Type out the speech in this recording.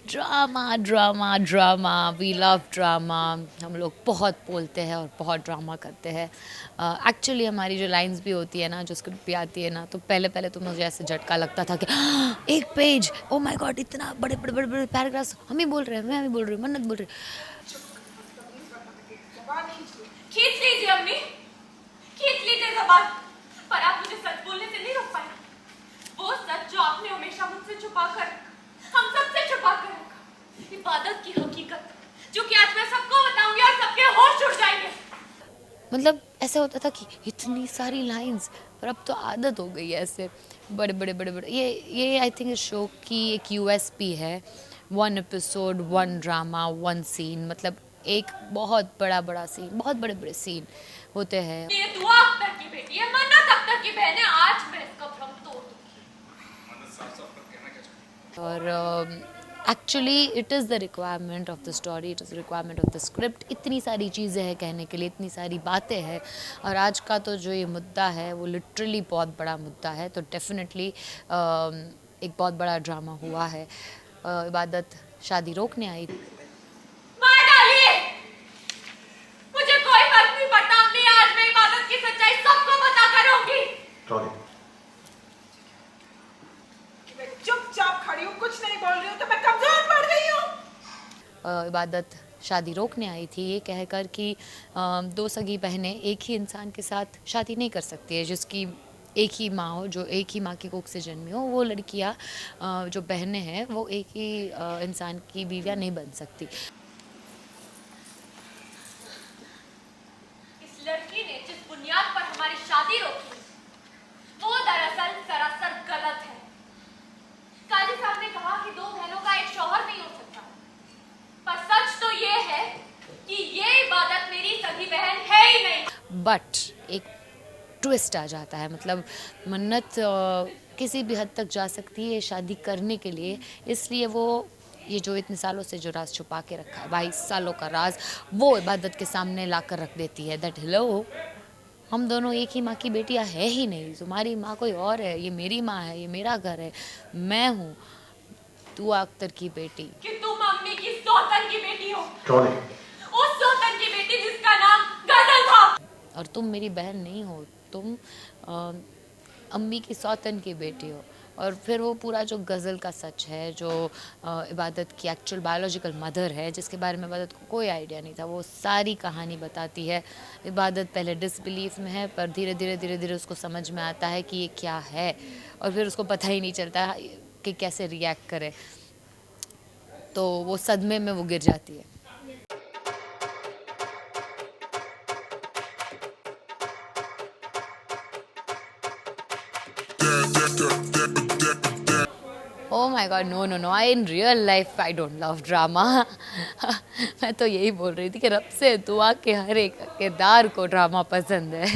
Drama drama drama, we love drama. हम लोग बहुत बोलते हैं और बहुत ड्रामा करते हैं। एक्चुअली हमारी जो लाइंस भी होती है ना, जो स्क्रिप्ट भी आती है ना, तो पहले पहले तो मुझे ऐसे झटका लगता था कि एक पेज, ओ माय गॉड, इतना बड़े बड़े बड़े बड़े पैराग्राफ्स हम ही बोल रहे हैं, मैं भी बोल रही हूँ, मन्नत बोल रही खींच लीजिए अम्मी, खींच लीजिए जबान, पर आप मुझे सच बोलने से नहीं रोक पाए। वो सच जो आपने हमेशा मुझसे छुपा कर, हम सबसे छुपा कर रखा, इबादत की हकीकत, जो कि आज मैं सबको बताऊंगी और सबके होश उड़ जाएंगे। मतलब ऐसा होता था कि इतनी सारी लाइंस, पर अब तो आदत हो गई है ऐसे बड़े बड़े बड़े बड़े। ये आई थिंक इस शो की एक यूएसपी है, 1 एपिसोड 1 ड्रामा 1 सीन। मतलब एक बहुत बड़ा बड़ा सीन, बहुत बड़े बड़े सीन होते हैं। ये दुआ अख्तर की बेटी है, मन्नत अख्तर की बहन है, आज मैं इसका भ्रम तोड़ दूंगी। और actually it is the requirement of the story, it is requirement of the script. इतनी सारी चीज़ें हैं कहने के लिए, इतनी सारी बातें हैं। और आज का तो जो ये मुद्दा है वो लिटरली बहुत बड़ा मुद्दा है। तो डेफिनेटली एक बहुत बड़ा ड्रामा हुआ है। इबादत शादी रोकने आई थी। मार डालिए, मुझे कोई फर्क नहीं पड़ता अम्मी, आज मैं इबादत की सच्चाई सबको बता कर रहूंगी। मैं चुपचाप खड़ी हूँ, कुछ नहीं बोल रही हूँ, तो मैं कमजोर पड़ गई हूँ। इबादत शादी रोकने आई थी ये कहकर कि दो सगी बहनें एक ही इंसान के साथ शादी नहीं कर सकती है, जिसकी एक ही माँ हो, जो एक ही माँ की कोख से जन्मी हो। वो लड़कियाँ जो बहनें हैं वो एक ही इंसान की बीवियाँ नहीं बन सकती। इस लड़की ने जिस बुनियाद पर हमारी शादी रोकी, वो दरअसल सरासर गलत है। काजी साहब ने कहा कि दो बहनों का एक शौहर नहीं हो सकता, पर सच तो ये है कि ये इबादत मेरी सगी बहन है ही नहीं। बट एक ट्विस्ट आ जाता है। मतलब मन्नत किसी भी हद तक जा सकती है शादी करने के लिए, इसलिए वो ये जो इतने सालों से जो राज छुपा के रखा है, 22 सालों का राज, वो इबादत के सामने ला कर रख देती है। दैट हेलो, हम दोनों एक ही माँ की बेटियाँ है ही नहीं। तुम्हारी माँ कोई और है, ये मेरी माँ है, ये मेरा घर है, मैं हूँ तू अख्तर की बेटी। कि तुम अम्मी की सौतन की बेटी हो, उस सौतन की बेटी जिसका नाम गजल था। और तुम मेरी बहन नहीं हो, तुम अम्मी की सौतन की बेटी हो। और फिर वो पूरा जो गज़ल का सच है, जो इबादत की एक्चुअल बायोलॉजिकल मदर है, जिसके बारे में इबादत को कोई आइडिया नहीं था, वो सारी कहानी बताती है। इबादत पहले डिसबिलीफ में है, पर धीरे धीरे धीरे धीरे उसको समझ में आता है कि ये क्या है, और फिर उसको पता ही नहीं चलता कि कैसे रिएक्ट करे। तो वो सदमे में वो गिर जाती है। Oh my God, no no no, I in real life I don't love drama. मैं तो यही बोल रही थी कि रब से दुआ के हर एक किरदार को ड्रामा पसंद है।